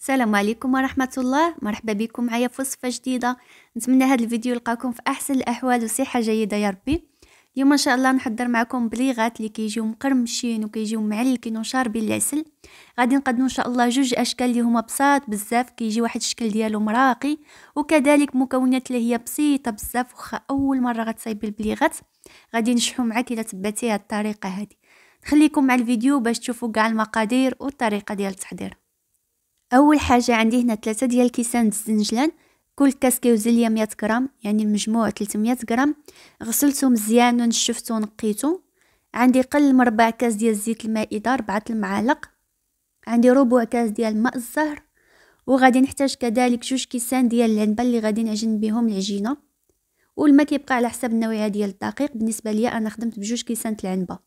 السلام عليكم ورحمة الله. مرحبا بكم معايا في وصفة جديدة. نتمنى هذا الفيديو يلقاكم في أحسن الأحوال وصحة جيدة يا ربي. اليوم إن شاء الله نحضر معكم بليغات اللي كيجيو مقرمشين وكيجيو معلكين وشاربين العسل. غادي نقدموا إن شاء الله جوج أشكال اللي هما بساط بزاف، كيجي واحد الشكل ديالو مراقي، وكذلك مكونات اللي هي بسيطة بزاف. وخا أول مرة غتصايبي البليغات غادي نشحو معاك إلا تبعتي هاد الطريقة هذه. خليكم مع الفيديو باش تشوفوا كاع المقادير والطريقة ديال التحضير. اول حاجه عندي هنا 3 ديال كيسان الزنجلان، كل كاس كيوزن ليا 100 غرام، يعني المجموع 300 غرام. غسلته مزيان ونشفته ونقيته. عندي قل مربع كاس ديال زيت المائده 4 المعالق. عندي ربع كاس ديال ماء الزهر، وغادي نحتاج كذلك جوج كيسان ديال العنبه اللي غادي نعجن بهم العجينه. والماء كيبقى على حسب النوعيه ديال الدقيق. بالنسبه ليا انا خدمت بجوج كيسان العنبه.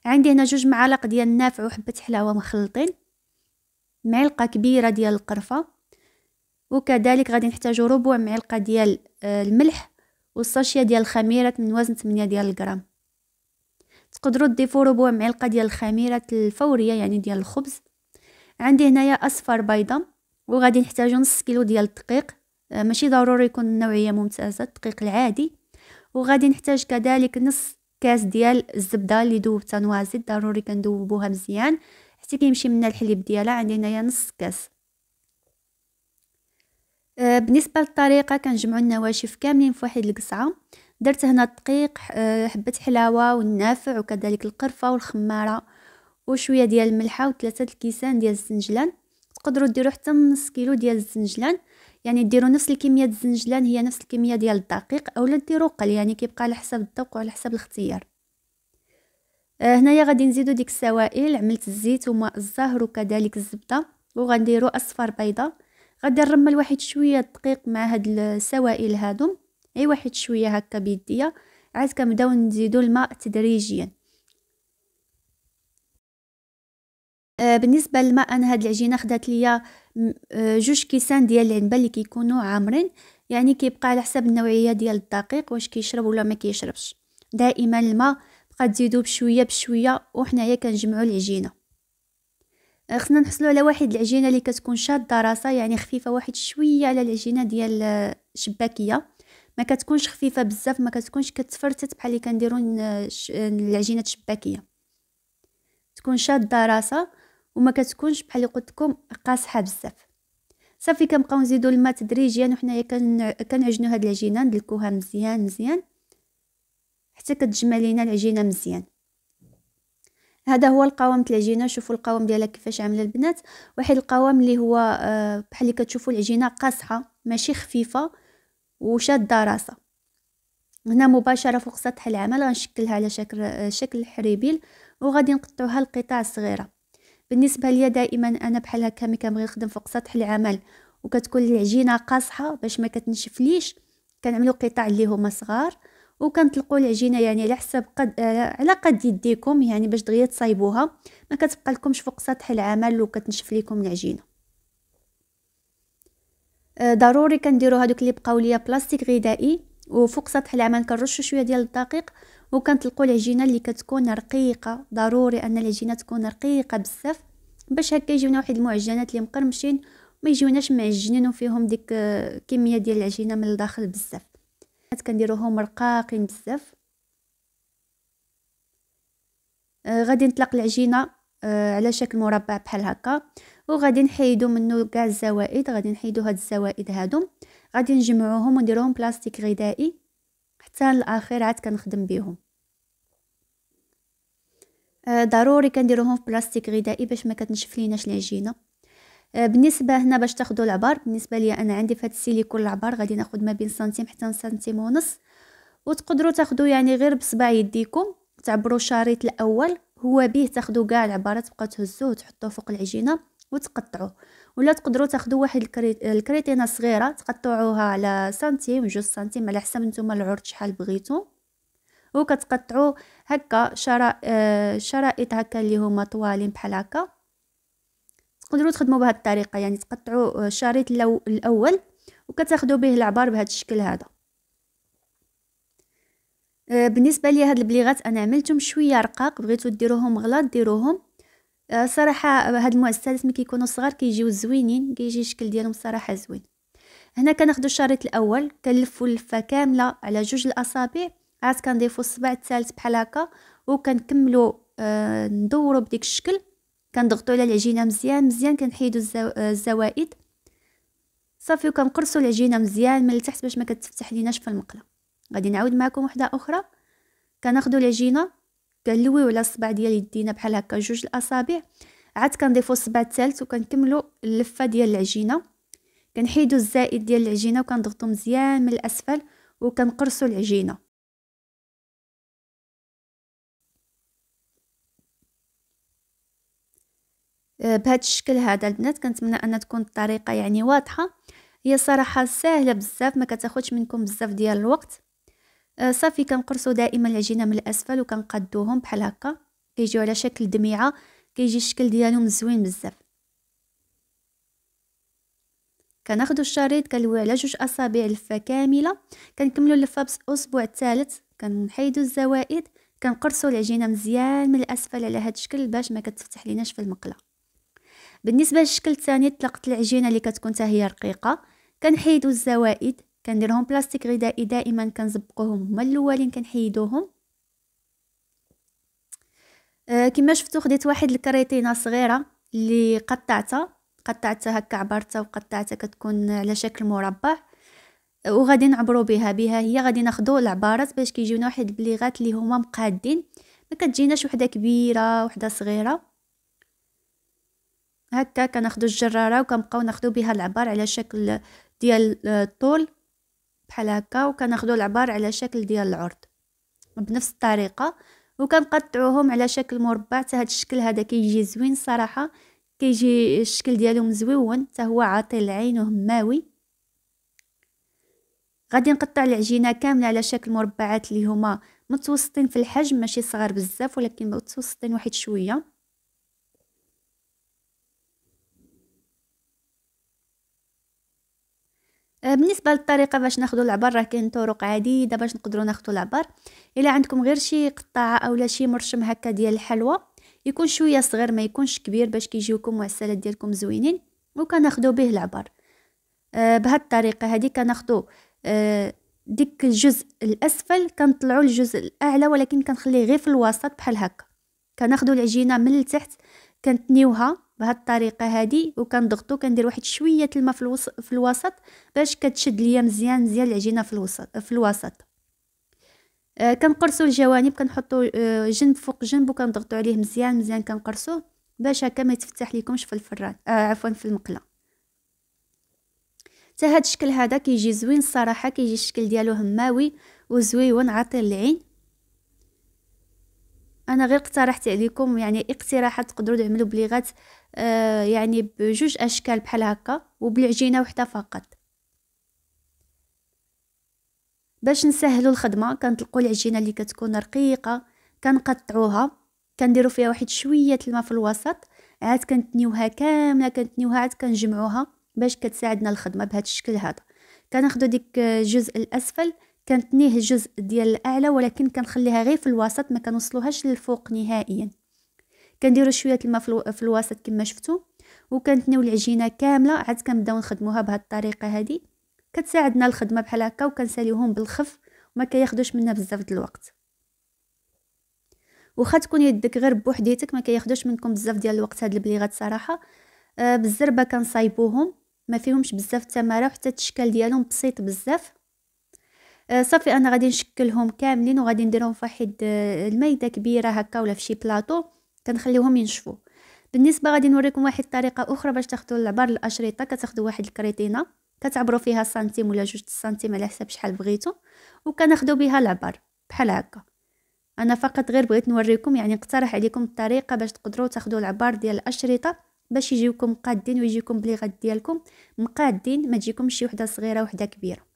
عندي هنا جوج معالق ديال النافع وحبه حلاوه مخلطين، معلقه كبيره ديال القرفه، وكذلك غادي نحتاجو ربع معلقه ديال الملح، والساشيه ديال الخميره من وزن 8 ديال الغرام. تقدروا تضيفوا ربع معلقه ديال الخميره الفوريه يعني ديال الخبز. عندي هنايا اصفر بيضه، وغادي نحتاجو نص كيلو ديال الدقيق، ماشي ضروري يكون النوعيه ممتازه، الدقيق العادي. وغادي نحتاج كذلك نص كاس ديال الزبده اللي دوبتها نوازل، ضروري كندوبوها مزيان حتى كيمشي منها الحليب ديالها. عندي هنايا نص كاس. بالنسبه للطريقه كنجمعوا النواشف كاملين في واحد القصعه. درت هنا الدقيق، حبه حلاوه والنافع وكذلك القرفه والخماره وشويه ديال الملحه وثلاثه الكيسان ديال الزنجلان. تقدروا ديروا حتى نص كيلو ديال الزنجلان، يعني ديروا نفس الكميه ديال الزنجلان هي نفس الكميه ديال الدقيق، اولا ديروا قل، يعني كيبقى على حسب الذوق وعلى حسب الاختيار. هنايا غادي نزيدو ديك السوائل. عملت الزيت وماء الزهر وكذلك الزبده، وغنديرو اصفر بيضه. غادي نرمل واحد شويه دقيق مع هاد السوائل هادو، اي واحد شويه هكا بيديا. عاد كنبداو نزيدو الماء تدريجيا. بالنسبه للماء انا هاد العجينه خدات ليا جوج كيسان ديال العنبه اللي كيكونوا عامرين، يعني كيبقى على حسب النوعيه ديال الدقيق واش كيشرب ولا ما كيشربش. دائما الماء بقى تزيدو بشويه بشويه وحنايا كنجمعوا العجينه. خصنا نحصلوا على واحد العجينه اللي كتكون شاده راسها، يعني خفيفه واحد شويه على العجينه ديال الشباكيه، ما كتكونش خفيفه بزاف، ما كتكونش كتفرتت بحال اللي كنديروا العجينه الشباكيه. تكون شاده راسها وما كتكونش بحال اللي قلت لكم قاصحه بزاف. صافي كنبقاو نزيدوا الماء تدريجيا، وحنايا كنعجنوا هاد العجينه، ندلكوها مزيان مزيان حتى كتجمع لينا العجينه مزيان. هذا هو القوام تاع العجينه. شوفوا القوام ديالها كيفاش عامله البنات، واحد القوام اللي هو بحال اللي كتشوفوا العجينه قاصحه ماشي خفيفه وشاده راسها. هنا مباشره فوق سطح العمل غنشكلها على شكل حريبيل، وغادي نقطعوها لقطع صغيره. بالنسبه ليا دائما انا بحال هكا ملي كنبغي نخدم فوق سطح العمل وكتكون العجينه قاصحه باش ما كتنشفليش، كنعملوا قطع اللي هما صغار وكنطلقوا العجينه يعني على حسب على قد يديكم، يعني باش دغيا تصايبوها ما كتبقى لكمش فوق سطح العمل وكتنشف لكم العجينه. ضروري كنديروا هذوك اللي بقاو ليا بلاستيك غذائي، وفوق سطح العمل كنرشوا شويه ديال الدقيق وكنطلقوا العجينه اللي كتكون رقيقه. ضروري ان العجينه تكون رقيقه بزاف باش هكا يجيونا واحد المعجنات اللي مقرمشين ما يجيوناش معجنين وفيهم ديك كميه ديال العجينه من الداخل بزاف. كنديروهم رقاقين بزاف. غادي نطلق العجينه على شكل مربع بحال هكا، وغادي نحيدو منه كاع الزوائد. غادي نحيدو هاد الزوائد هادو، غادي نجمعوهم ونديروهم بلاستيك غذائي حتى الاخر عاد كنخدم بهم. ضروري كنديروهم في بلاستيك غذائي باش ما كتنشف ليناش العجينه. بالنسبه هنا باش تاخذوا العبار، بالنسبه لي انا عندي في هاد السيليكون العبار غادي ناخذ ما بين سنتيم حتى سنتيم ونص، وتقدروا تاخذوا يعني غير بصبع يديكم تعبروا الشريط الاول، هو به تاخذوا كاع العبارات تبقاو تهزوه وتحطوه فوق العجينه وتقطعوه. ولا تقدروا تاخذوا واحد الكريتينه صغيره تقطعوها على سنتيم 2 سنتيم على حسب نتوما العرض شحال بغيتو، وكتقطعوا هكا شرائط هكا اللي هما طوالين بحال هكا. تقدروا تخدموا بهذه الطريقه، يعني تقطعوا الشريط الاول وكتاخذوا به العبار بهذا الشكل هذا. بالنسبه لي هاد البليغات انا عملتهم شويه رقاق، بغيتو ديروهم غلاط ديروهم. صراحه هاد المعسلات ملي كيكونوا صغار كيجيو زوينين، كيجي الشكل ديالهم صراحه زوين. هنا كناخذوا الشريط الاول كنلفوا اللفه كامله على جوج الاصابع، عاد كنضيفوا الصبع الثالث بحال هكا وكنكملوا ندوروا بديك الشكل. كنضغطوا على العجينه مزيان مزيان، كنحيدوا الزوائد صافي، وكنقرصوا العجينه مزيان من التحت باش ما كتفتح ليناش في المقله. غادي نعاود معكم وحده اخرى. كناخذوا العجينه كنلويو على الصبع ديال يدينا بحال هكا جوج الاصابع، عاد كنضيفوا الصبع الثالث وكنكملوا اللفه ديال العجينه. كنحيدوا الزائد ديال العجينه وكنضغطوا مزيان من الاسفل وكنقرصوا العجينه. بهذا الشكل هذا البنات كنتمنى ان تكون الطريقه يعني واضحه. هي صراحه سهله بزاف، ما كتاخذش منكم بزاف ديال الوقت. صافي كنقرصوا دائما العجينه من الاسفل وكنقادوهم بحال هكا، كيجيو على شكل دميعه، كيجي الشكل ديالهم زوين بزاف. كناخذوا الشريط كنلويو على جوج اصابع لفه كامله، كنكملوا اللفه بالاسبوع الثالث، كنحيدوا الزوائد، كنقرصوا العجينه مزيان من الاسفل على هذا الشكل باش ما كتفتح ليناش في المقله. بالنسبه للشكل الثاني طلقت العجينه اللي كتكون حتى هي رقيقه، كنحيدوا الزوائد، كنديرهم بلاستيك غذائي دائما كنزبقوهم هما الاولين كنحيدوهم. كما شفتوا خديت واحد الكريطينه صغيره اللي قطعتها هكا، عبرتها وقطعتها كتكون على شكل مربع، وغادي نعبروا بها هي غادي ناخذوا العبارات باش كيجيونا واحد البليغات اللي هما مقادين، ما كتجيناش وحده كبيره وحده صغيره. هكا كناخذوا الجراره وكنبقاو ناخذوا بها العبار على شكل ديال الطول بحال هكا، وكناخذوا العبار على شكل ديال العرض بنفس الطريقه، وكنقطعوهم على شكل مربع. حتى هذا الشكل هذا كيجي زوين صراحه، كيجي الشكل ديالو مزويون حتى هو عاطي العين وهماوي. غادي نقطع العجينه كامله على شكل مربعات اللي هما متوسطين في الحجم، ماشي صغار بزاف ولكن متوسطين واحد شويه. بالنسبه للطريقه باش ناخذوا العبر راه كاين طرق عديده باش نقدروا ناخذوا العبر. الا عندكم غير شي قطعه اولا شي مرشم هكا ديال الحلوى يكون شويه صغير ما يكونش كبير باش كيجيوكم معسلات ديالكم زوينين، وكناخذوا به العبر. بهذه الطريقه هذه كناخذوا ديك الجزء الاسفل كنطلعوا الجزء الاعلى، ولكن كنخليه غير في الوسط بحال هكا. كناخذوا العجينه من التحت كنتنيوها بهذه الطريقه هذه وكنضغطوا، كندير واحد شويه الماء في الوسط باش كتشد ليا مزيان مزيان العجينه في الوسط. كنقرصوا الجوانب، كنحطوا جنب فوق جنب وكنضغطوا عليه مزيان مزيان، كنقرصوه باش هكا ما يتفتح ليكمش في الفران عفوا في المقله. حتى هذا الشكل هذا كيجي زوين الصراحه، كيجي الشكل ديالو هماوي وزويون عاطي للعين. انا غير اقترحت عليكم يعني اقتراحات تقدروا تعملوا بليغات يعني بجوج اشكال بحال هكا وبالعجينه وحده فقط. باش نسهلوا الخدمه كنطلقوا العجينه اللي كتكون رقيقه كنقطعوها، كنديروا فيها واحد شويه الماء في الوسط، عاد كنتنيوها كامله عاد كنجمعوها باش كتساعدنا الخدمه بهذا الشكل هذا. كناخذوا ديك الجزء الاسفل كنتنيه الجزء ديال الاعلى، ولكن كنخليها غير في الوسط ما كنوصلوهاش للفوق نهائيا. كنديروا شويه الماء في الوسط كما شفتوا، وكنتنيو العجينه كامله عاد كنبداو نخدموها بهذه الطريقه هذه. كتساعدنا الخدمه بحال هكا وكنساليوهم بالخف وما كياخذوش منا بزاف د الوقت. واخا تكون يدك غير بوحديتك ما كياخذوش منكم بزاف ديال الوقت هاد البليغات صراحه. بالزربه كنصايبوهم ما فيهمش بزاف التماره وحتى التشكال ديالهم بسيط بزاف. صافي انا غادي نشكلهم كاملين وغادي نديرهم في واحد الميده كبيره هكا ولا في شي بلاطو كنخليهم ينشفوا. بالنسبه غادي نوريكم واحد الطريقه اخرى باش تاخذوا العبار الاشرطه. كتاخذوا واحد الكريتينه كتعبروا فيها سنتيم ولا 2 سنتيم على حسب شحال بغيتو، وكناخذوا بها العبار بحال هكا. انا فقط غير بغيت نوريكم يعني نقترح عليكم الطريقه باش تقدروا تاخذوا العبار ديال الاشرطه باش يجيوكم قادين ويجيكم بليغات ديالكم مقادين، ما تجيكمش شي وحده صغيره وحده كبيره.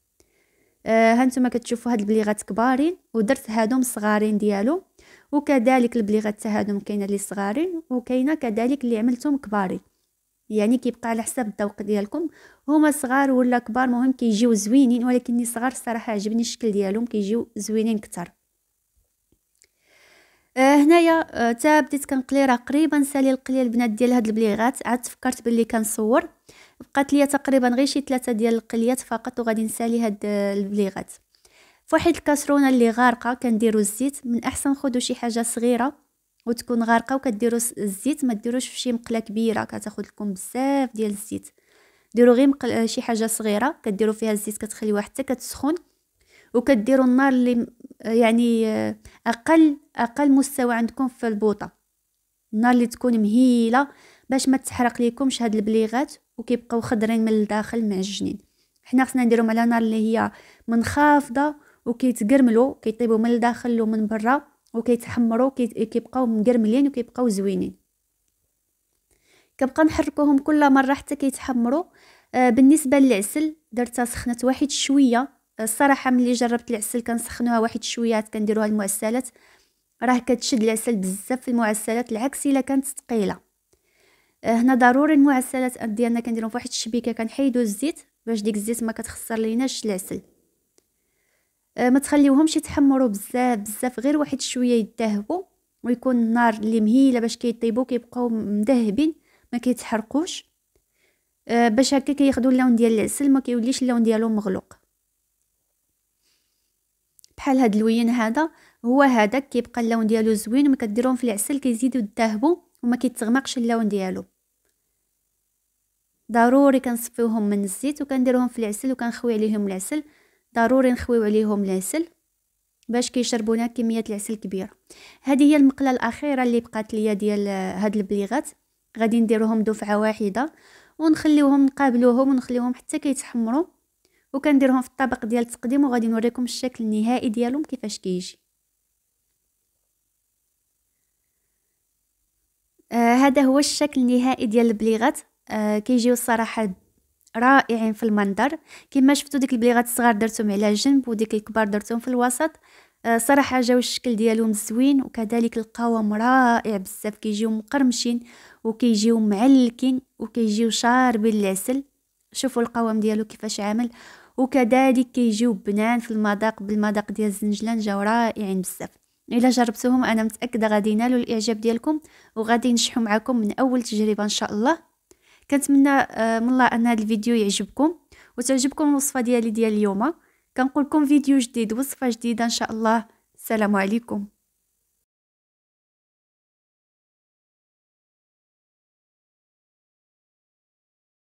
هانتوما كتشوفوا هاد البليغات كبارين ودرت هادوم صغارين ديالو، وكذلك البليغات هادوم كاينه اللي صغارين وكاينه كذلك اللي عملتهم كبارين، يعني كيبقى على حسب الذوق ديالكم هما صغار ولا كبار، مهم كيجيو زوينين. ولكن صغار الصراحه عجبني الشكل ديالهم كيجيو زوينين كتر. هنايا تا بديت كنقلي، راه قريبا سالي القليه البنات ديال هاد البليغات. عاد تفكرت باللي كنصور، بقات ليا تقريبا غير شي 3 ديال القليات فقط وغادي نسالي هاد البليغات. فواحد الكاسرونه اللي غارقه كنديروا الزيت. من احسن خذوا شي حاجه صغيره وتكون غارقه وكديروا الزيت، ما ديروش في شي مقله كبيره كتاخذ لكم بزاف ديال الزيت. ديروا غير شي حاجه صغيره كديروا فيها الزيت، كتخليوها حتى كتسخن وكديروا النار اللي يعني اقل مستوى عندكم في البوطه، النار اللي تكون مهيله باش ما تحرق ليكمش هاد البليغات وكيبقاو خضرين من الداخل معجنين. حنا خصنا نديرهم على نار اللي هي منخفضه وكيتقرملوا، كيطيبوا من الداخل ومن برا وكيتحمروا كيبقاو مقرملين وكيبقاو زوينين. كنبقى نحركوهم كل مره حتى كيتحمروا. بالنسبه للعسل درتها سخنت واحد شويه. الصراحه ملي جربت العسل كنسخنوها واحد شويات كنديروها المعسلات، راه كتشد العسل بزاف في المعسلات العكس الا كانت ثقيله. هنا ضروري المعسلات ديالنا كنديرهم فواحد الشبيكه، كنحيدوا الزيت باش ديك الزيت ما كتخسر ليناش العسل. ما تخليوهمش يتحمروا بزاف، غير واحد شويه يذهبوا ويكون النار اللي مهيله باش كيطيبوا كيبقاو مذهبين ما كيتحرقوش. باش هكا كياخذوا اللون ديال العسل ما كيوليش اللون ديالو مغلوق. بحال هاد اللوين هذا هو هذاك كيبقى اللون ديالو زوين، وما كديرهم في العسل كيزيدوا يذهبوا وما كيتغمقش اللون ديالو. ضروري كنصفيوهم من الزيت وكنديرهم في العسل وكنخوي عليهم العسل. ضروري نخويو عليهم العسل باش كيشربونا كميه العسل كبيره. هذه هي المقله الاخيره اللي بقات ليا ديال هاد البليغات. غادي نديروهم دفعه واحده ونخليوهم نقابلوهم ونخليوهم حتى كيتحمروا وكنديرهم في الطبق ديال التقديم وغادي نوريكم الشكل النهائي ديالهم كيفاش كيجي. هذا هو الشكل النهائي ديال البليغات. كيجيو الصراحه رائعين في المنظر. كما شفتوا ديك البليغات الصغار درتهم على جنب وديك الكبار درتهم في الوسط. صراحه جاو الشكل ديالهم زوين وكذلك القوام رائع بزاف، كيجيو مقرمشين وكيجيو معلكين وكيجيو شاربين العسل. شوفوا القوام ديالو كيفاش عامل، وكذلك كيجيو بنان في المذاق بالمذاق ديال الزنجلان، جاو رائعين بزاف. الا جربتوهم انا متاكده غادي ينالوا الاعجاب ديالكم وغادي ينجحوا معكم من اول تجربه ان شاء الله. كنتمنى من الله ان هذا الفيديو يعجبكم وتعجبكم الوصفه ديالي ديال اليوم. كنقول لكم فيديو جديد وصفه جديده ان شاء الله. السلام عليكم.